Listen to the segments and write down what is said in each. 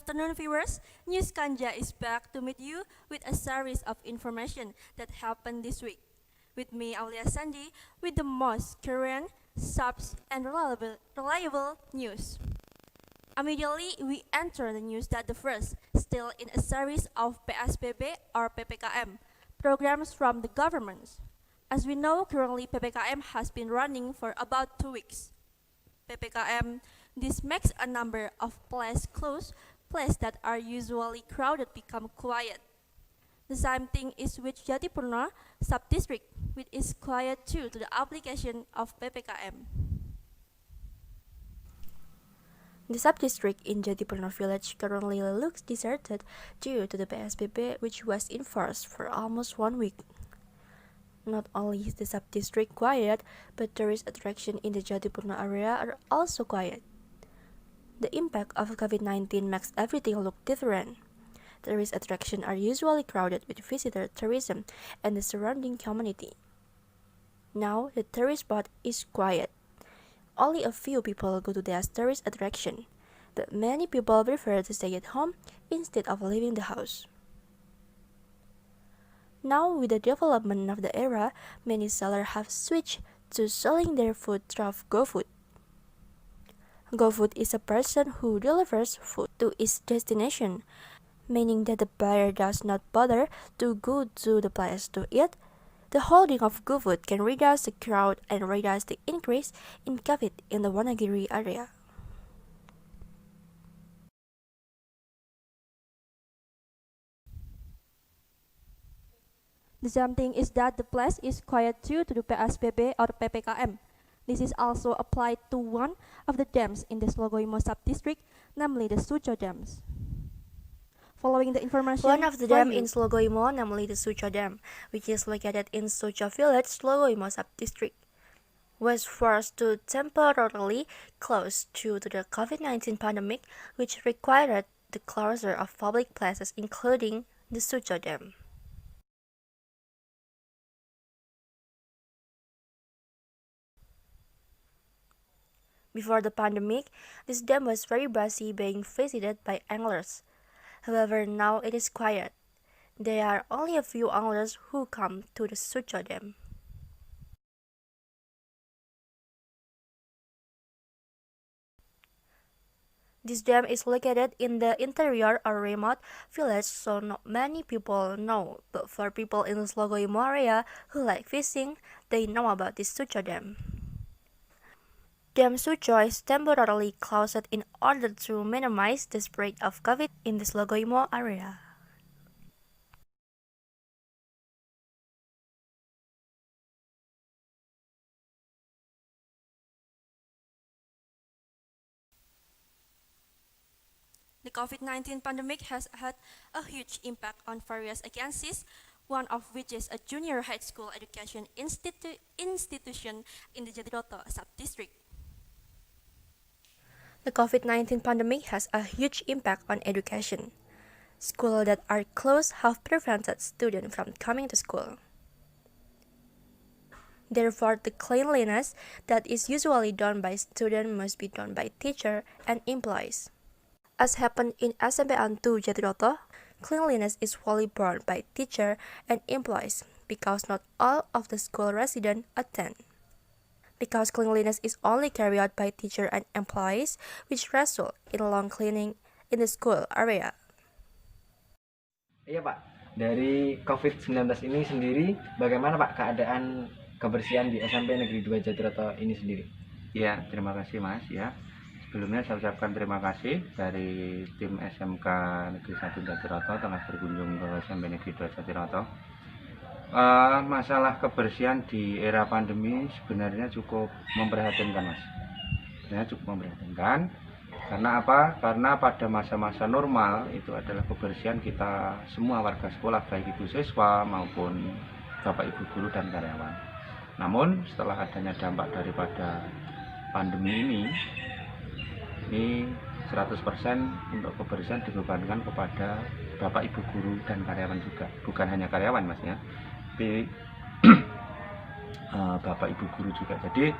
afternoon, viewers. News SKANJA is back to meet you with a series of information that happened this week. With me, Aulia Sandy, with the most current, subs, and reliable news. Immediately, we enter the news that the first, still in a series of PSBB or PPKM, programs from the government. As we know, currently PPKM has been running for about 2 weeks. PPKM, this makes a number of places close, places that are usually crowded become quiet. The same thing is with Jatipurna sub-district, which is quiet due to the application of PPKM. The sub-district in Jatipurna village currently looks deserted due to the PSBB, which was enforced for almost 1 week. Not only is the sub-district quiet, but tourist attractions in the Jatipurna area are also quiet. The impact of COVID-19 makes everything look different. Tourist attractions are usually crowded with visitor tourism and the surrounding community. Now, the tourist spot is quiet. Only a few people go to their tourist attraction, but many people prefer to stay at home instead of leaving the house. Now, with the development of the era, many sellers have switched to selling their food through GoFood. GoFood is a person who delivers food to its destination, meaning that the buyer does not bother to go to the place to eat. The holding of GoFood can reduce the crowd and reduce the increase in COVID in the Wonogiri area. The same thing is that the place is quiet due to the PSBB or PPKM. This is also applied to one of the dams in the Slogoimo sub-district, namely the Suco dams. Following the information, One of the dams in Slogoimo, namely the Suco Dam, which is located in Suco village, Slogoimo sub-district, was forced to temporarily close due to the COVID-19 pandemic, which required the closure of public places including the Suco Dam. Before the pandemic, this dam was very busy being visited by anglers. However, now it is quiet. There are only a few anglers who come to the Suco Dam. This dam is located in the interior or remote village, so not many people know. But for people in the Slogoimo area who like fishing, they know about this Suco Dam. Dam Suco is temporarily closed in order to minimize the spread of COVID in the Slogoimo area. The COVID-19 pandemic has had a huge impact on various agencies, one of which is a junior high school education institution in the Jatiroto sub-district. The COVID-19 pandemic has a huge impact on education. Schools that are closed have prevented students from coming to school. Therefore, the cleanliness that is usually done by students must be done by teachers and employees. As happened in SMP 2 Jatiroto, cleanliness is fully borne by teachers and employees because not all of the school residents attend. Because cleanliness is only carried out by teachers and employees, which result in long cleaning in the school area. Iya Pak, dari COVID-19 ini sendiri, bagaimana Pak keadaan kebersihan di SMP Negeri 2 Jatiroto ini sendiri? Ya, terima kasih Mas ya. Sebelumnya saya ucapkan terima kasih dari tim SMK Negeri 1 Jatiroto telah berkunjung ke SMP Negeri 2 Jatiroto. Masalah kebersihan di era pandemi sebenarnya cukup memprihatinkan Mas. Sebenarnya cukup memprihatinkan. Karena apa? Karena pada masa-masa normal itu adalah kebersihan kita semua warga sekolah, baik itu siswa maupun bapak ibu guru dan karyawan. Namun setelah adanya dampak daripada pandemi ini 100% untuk kebersihan dibebankan kepada bapak ibu guru dan karyawan juga. Bukan hanya karyawan Mas ya, tapi bapak ibu guru juga. Jadi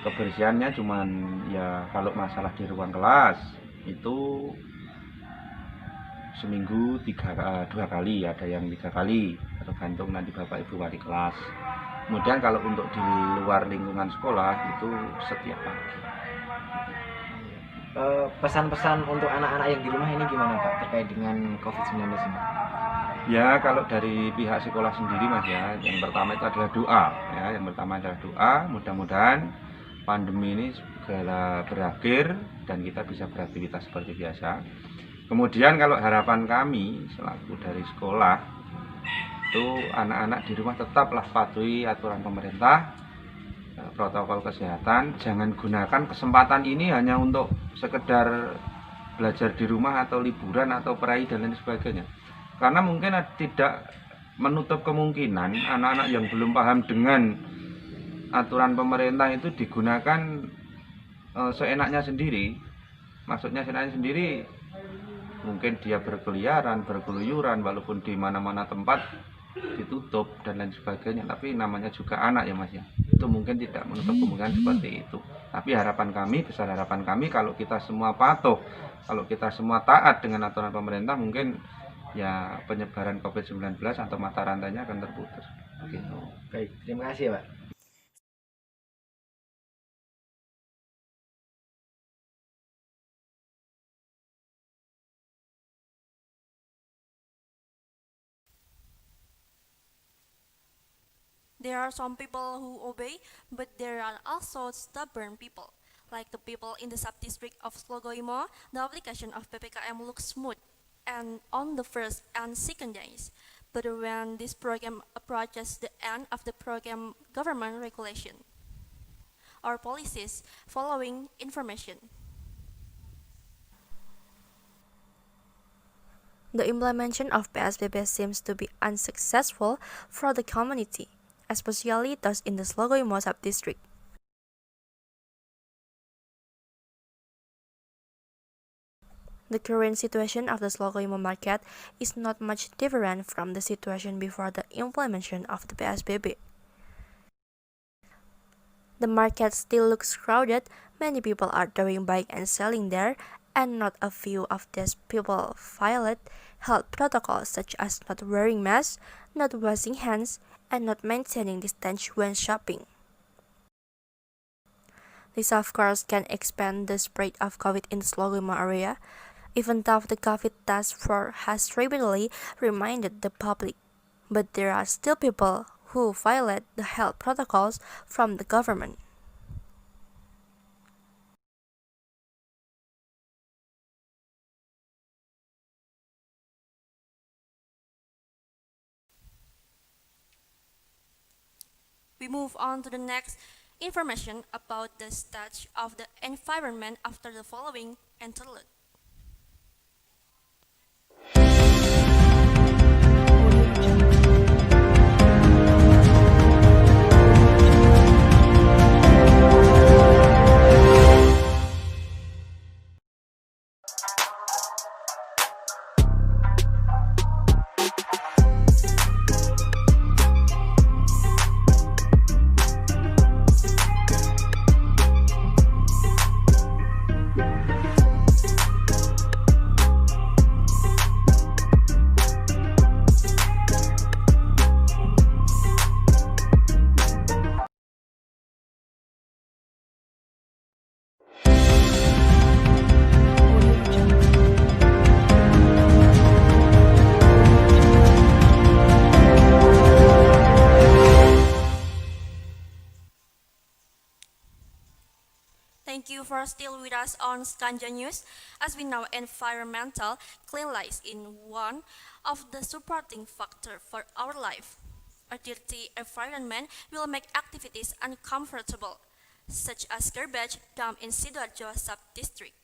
kebersihannya cuman ya kalau masalah di ruang kelas itu seminggu 2 kali, ada yang 3 kali, tergantung nanti Bapak Ibu wali kelas. Kemudian kalau untuk di luar lingkungan sekolah itu setiap pagi. Pesan-pesan untuk anak-anak yang di rumah ini gimana Pak terkait dengan COVID-19 ini? Ya, kalau dari pihak sekolah sendiri Mas ya, yang pertama itu adalah doa ya, yang pertama adalah doa, mudah-mudahan pandemi ini segera berakhir dan kita bisa beraktivitas seperti biasa. Kemudian kalau harapan kami selaku dari sekolah itu anak-anak di rumah tetaplah patuhi aturan pemerintah, protokol kesehatan, jangan gunakan kesempatan ini hanya untuk sekedar belajar di rumah atau liburan atau peraih dan lain sebagainya. Karena mungkin tidak menutup kemungkinan anak-anak yang belum paham dengan aturan pemerintah itu digunakan seenaknya sendiri. Maksudnya seenaknya sendiri, mungkin dia berkeliaran, berkeluyuran, walaupun di mana-mana tempat ditutup dan lain sebagainya. Tapi namanya juga anak ya Mas ya. Itu mungkin tidak menutup kemungkinan seperti itu. Tapi harapan kami, besar harapan kami, kalau kita semua patuh, kalau kita semua taat dengan aturan pemerintah, mungkin ya penyebaran COVID-19 atau mata rantainya akan terputus. Gitu. Baik, terima kasih ya Pak. There are some people who obey, but there are also stubborn people. Like the people in the sub-district of Slogoimo, the application of PPKM looks smooth and on the first and second days. But when this program approaches the end of the program government regulation or policies following information. The implementation of PSBB seems to be unsuccessful for the community, especially those in the Slogoimo sub-district. The current situation of the Slogoimo market is not much different from the situation before the implementation of the PSBB. The market still looks crowded, many people are doing buying and selling there, and not a few of these people violate health protocols such as not wearing masks, not washing hands, and not maintaining distance when shopping. This of course can expand the spread of COVID in the Slogoimo area, even though the COVID task force has repeatedly reminded the public. But there are still people who violate the health protocols from the government. We move on to the next information about the state of the environment after the following interlude. Thank you for still with us on SKANJA News, as we know environmental cleanliness in one of the supporting factors for our life. A dirty environment will make activities uncomfortable, such as garbage dumped in Sidoarjo sub-district,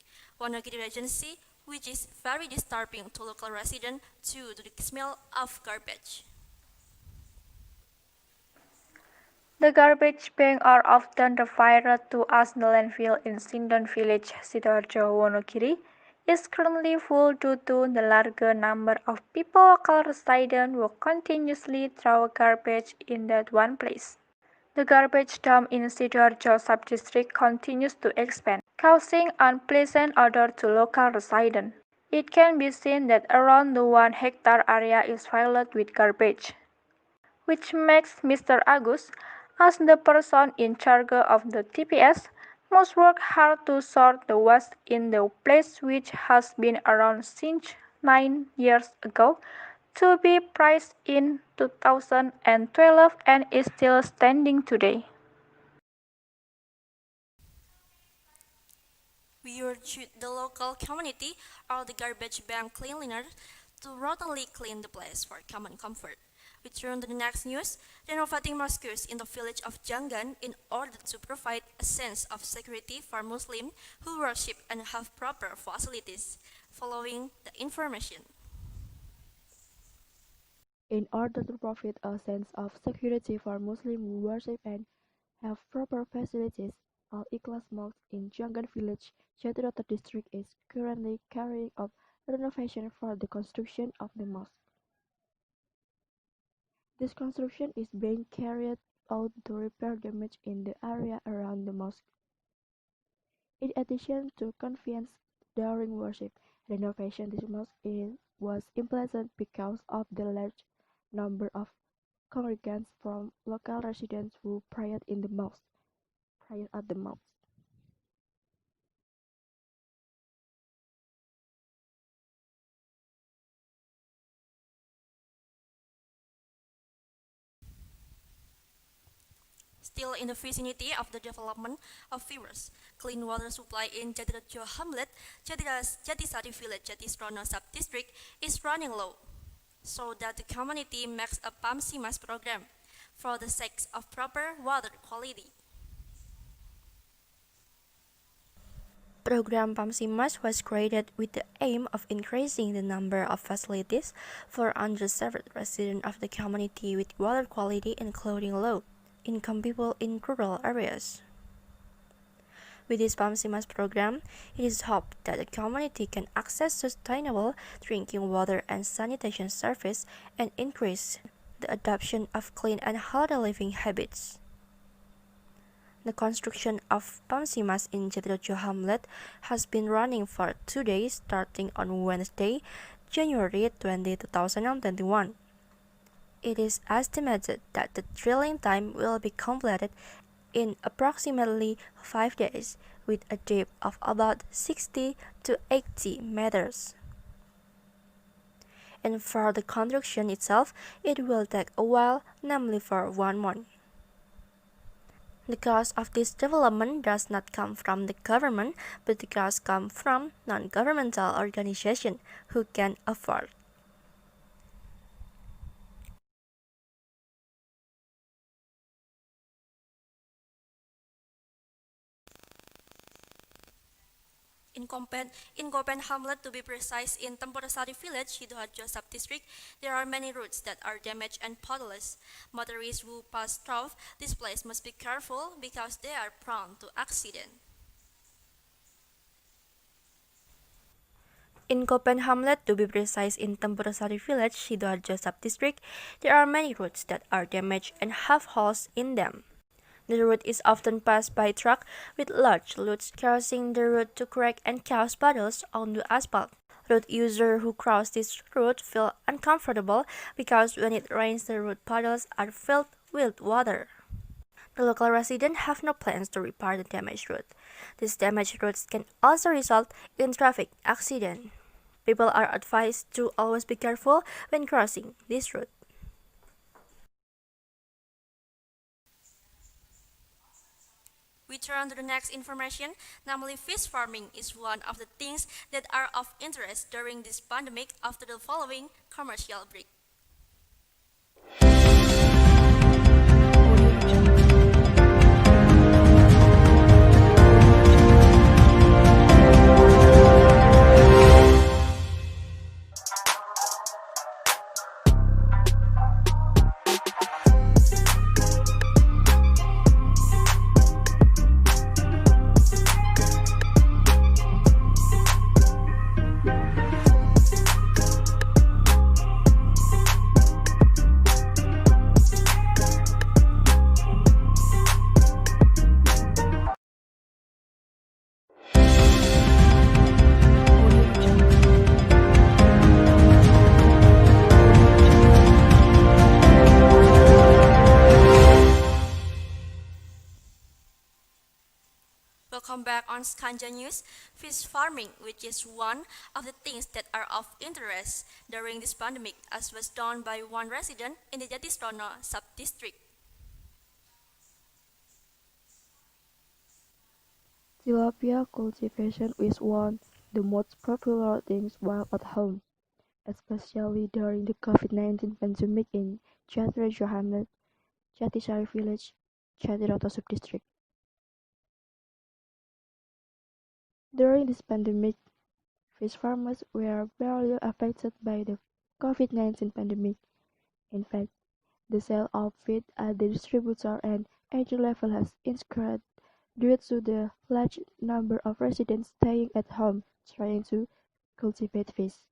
Wonogiri Regency, which is very disturbing to local residents due to the smell of garbage. The garbage bags are often referred to as the landfill in Sindon village, Sidoarjo, Wonogiri, is currently full due to the large number of people local residents who continuously throw garbage in that one place. The garbage dump in Sidoarjo sub-district continues to expand. causing unpleasant odor to local residents. It can be seen that around the 1 hectare area is filled with garbage, which makes Mr. Agus, as the person in charge of the TPS, must work hard to sort the waste in the place which has been around since 9 years ago to be priced in 2012 and is still standing today. We urge the local community or the garbage bank cleanliners to routinely clean the place for common comfort. We turn to the next news, renovating mosques in the village of Jangan in order to provide a sense of security for Muslims who worship and have proper facilities. Following the information. In order to provide a sense of security for Muslims who worship and have proper facilities, Al-Ikhlas Mosque in Jangan Village, Jatirata District is currently carrying out renovation for the construction of the mosque. This construction is being carried out to repair damage in the area around the mosque. In addition to convenience during worship, renovation this mosque was implemented because of the large number of congregants from local residents who prayed at the mosque. Still in the vicinity of the development of viewers, clean water supply in Jatirejo Hamlet, Jatisari Village, Jatisrono Sub-District is running low, so that the community makes a Pamsimas program for the sake of proper water quality. Program Pamsimas was created with the aim of increasing the number of facilities for underserved residents of the community with water quality including low-income people in rural areas. With this Pamsimas program, it is hoped that the community can access sustainable drinking water and sanitation service and increase the adoption of clean and healthy living habits. The construction of Pamsimas in Jatirejo Hamlet has been running for 2 days starting on Wednesday, January 20, 2021. It is estimated that the drilling time will be completed in approximately 5 days with a depth of about 60 to 80 meters. And for the construction itself, it will take a while, namely for 1 month. The cost of this development does not come from the government, but the cost comes from non-governmental organizations who can afford. In Kopen Hamlet, to be precise, in Tempurasari Village, Sidoarjo Sub-District, there are many roads that are damaged and potholeless. Motorists who pass through this place must be careful because they are prone to accident. In Kopen Hamlet, to be precise, in Tempurasari Village, Sidoarjo Sub-District, there are many roads that are damaged and have holes in them. The route is often passed by truck with large loads, causing the road to crack and cause puddles on the asphalt. Road users who cross this route feel uncomfortable because when it rains, the road puddles are filled with water. The local residents have no plans to repair the damaged road. These damaged roads can also result in traffic accidents. People are advised to always be careful when crossing this road. We turn to the next information, namely fish farming is one of the things that are of interest during this pandemic after the following commercial break. Welcome back on SKANJA News. Fish farming, which is one of the things that are of interest during this pandemic, as was done by one resident in the Jatisrono sub-district. Tilapia cultivation is one of the most popular things while at home, especially during the COVID-19 pandemic in Januari, Jatisari village, Jatiroto subdistrict. During this pandemic, fish farmers were barely affected by the COVID-19 pandemic. In fact, the sale of feed at the distributor and agent level has increased due to the large number of residents staying at home trying to cultivate fish.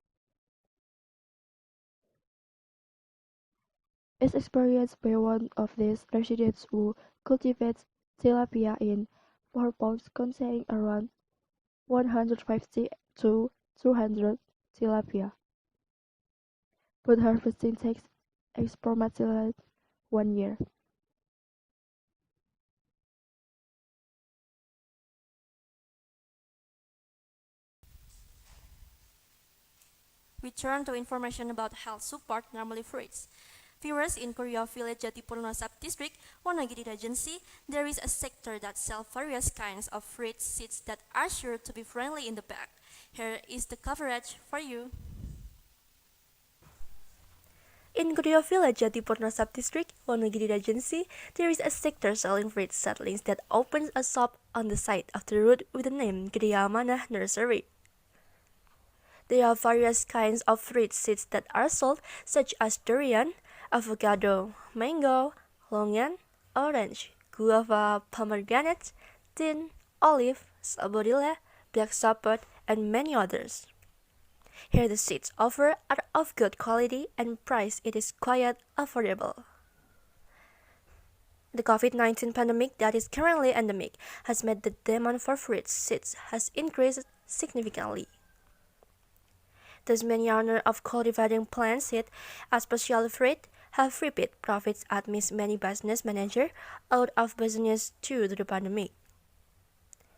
As experienced by one of these residents who cultivates tilapia in 4 ponds containing around 150 to 200 tilapia. But harvesting takes approximately 1 year. We turn to information about health support, normally fruits. Viewers, in Korea Village Jatipurno Sub-District, Wonogiri Regency, there is a sector that sells various kinds of fruit seeds that are sure to be friendly in the bag. Here is the coverage for you. In Korea Village Jatipurno Sub-District, Wonogiri Regency, there is a sector selling fruit seedlings that opens a shop on the side of the road with the name Gria Manah Nursery. There are various kinds of fruit seeds that are sold, such as durian, avocado, mango, longan, orange, guava, pomegranate, tin, olive, sabodilla, black sapot, and many others. Here the seeds offered are of good quality and price it is quite affordable. The COVID-19 pandemic that is currently endemic has made the demand for fruit seeds has increased significantly. Thus many owners of cultivating plant seed, especially fruit, have reaped profits amidst many business managers out of business due to the pandemic.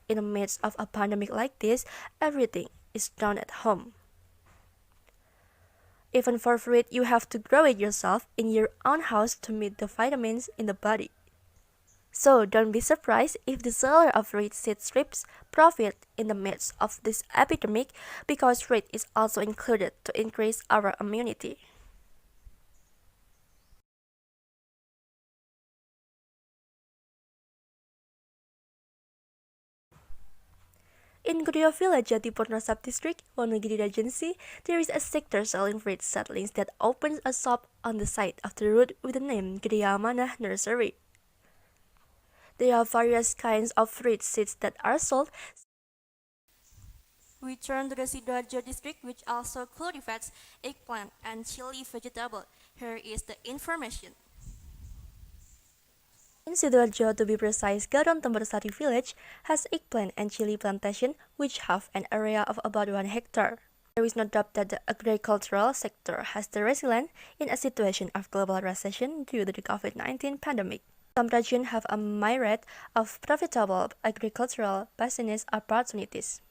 In the midst of a pandemic like this, everything is done at home. Even for fruit, you have to grow it yourself in your own house to meet the vitamins in the body. So don't be surprised if the seller of fruit seeds reaps profit in the midst of this epidemic, because fruit is also included to increase our immunity. In Korea Village Jatipurno Sub-District, Wonogiri Regency, there is a sector selling fruit seedlings that opens a shop on the side of the road with the name Gria Manah Nursery. There are various kinds of fruit seeds that are sold. We turn to the Sidoarjo district, which also cultivates eggplant and chili vegetable. Here is the information. In Sidoarjo, to be precise, Garon Tembersari village has eggplant and chili plantation which have an area of about 1 hectare. There is no doubt that the agricultural sector has the resilient in a situation of global recession due to the COVID-19 pandemic. Some regions have a myriad of profitable agricultural business opportunities.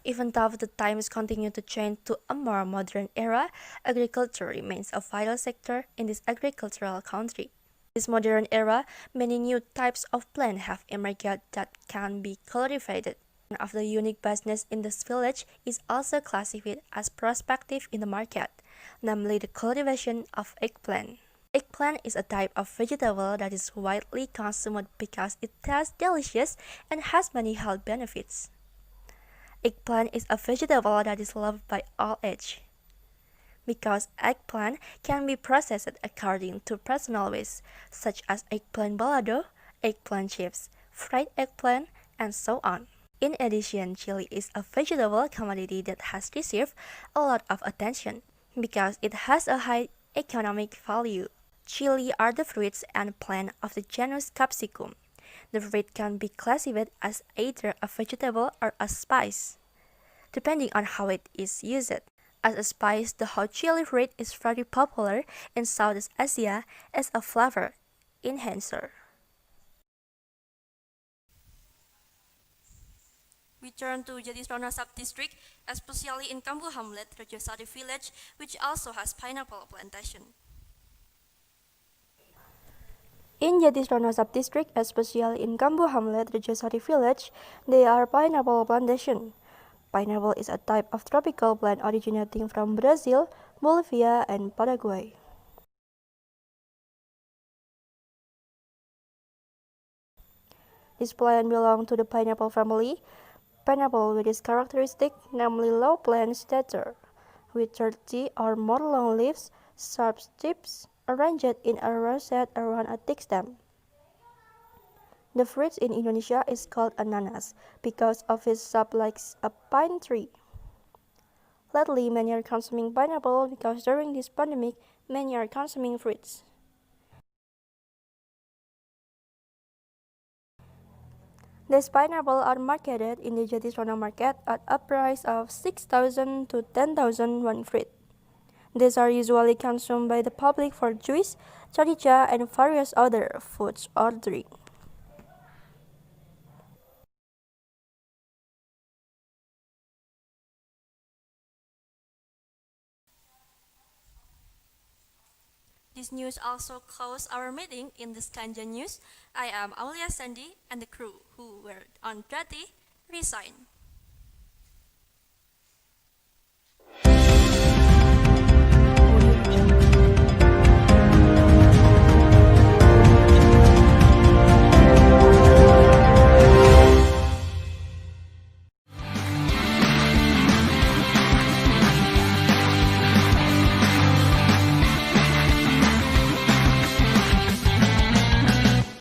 Even though the times continue to change to a more modern era, agriculture remains a vital sector in this agricultural country. In this modern era, many new types of plants have emerged that can be cultivated. One of the unique business in this village is also classified as prospective in the market, namely the cultivation of eggplant. Eggplant is a type of vegetable that is widely consumed because it tastes delicious and has many health benefits. Eggplant is a vegetable that is loved by all ages. Because eggplant can be processed according to personal ways, such as eggplant balado, eggplant chips, fried eggplant, and so on. In addition, chili is a vegetable commodity that has received a lot of attention because it has a high economic value. Chili are the fruits and plants of the genus Capsicum. The fruit can be classified as either a vegetable or a spice, depending on how it is used. As a spice, the hot chili fruit is very popular in Southeast Asia as a flavor enhancer. we turn to Jatisrona sub-district, especially in Kambu Hamlet, Rajasari village, which also has pineapple plantation. In Jatisrona sub-district, especially in Kambu Hamlet, Rajasari village, there are pineapple plantation. Pineapple is a type of tropical plant originating from Brazil, Bolivia, and Paraguay. This plant belongs to the pineapple family. Pineapple with its characteristic, namely low plant stature, with 30 or more long leaves, sharp tips, arranged in a rosette around a thick stem. The fruit in Indonesia is called ananas because of its shape like a pine tree. Lately, many are consuming pineapple because during this pandemic, many are consuming fruits. These pineapple are marketed in the Jatisrona market at a price of 6,000 to 10,000 one fruit. These are usually consumed by the public for juice, charija, and various other foods or drink. This news also closed our meeting in the SKANJA News. I am Aulia Sandy, and the crew who were on duty resigned.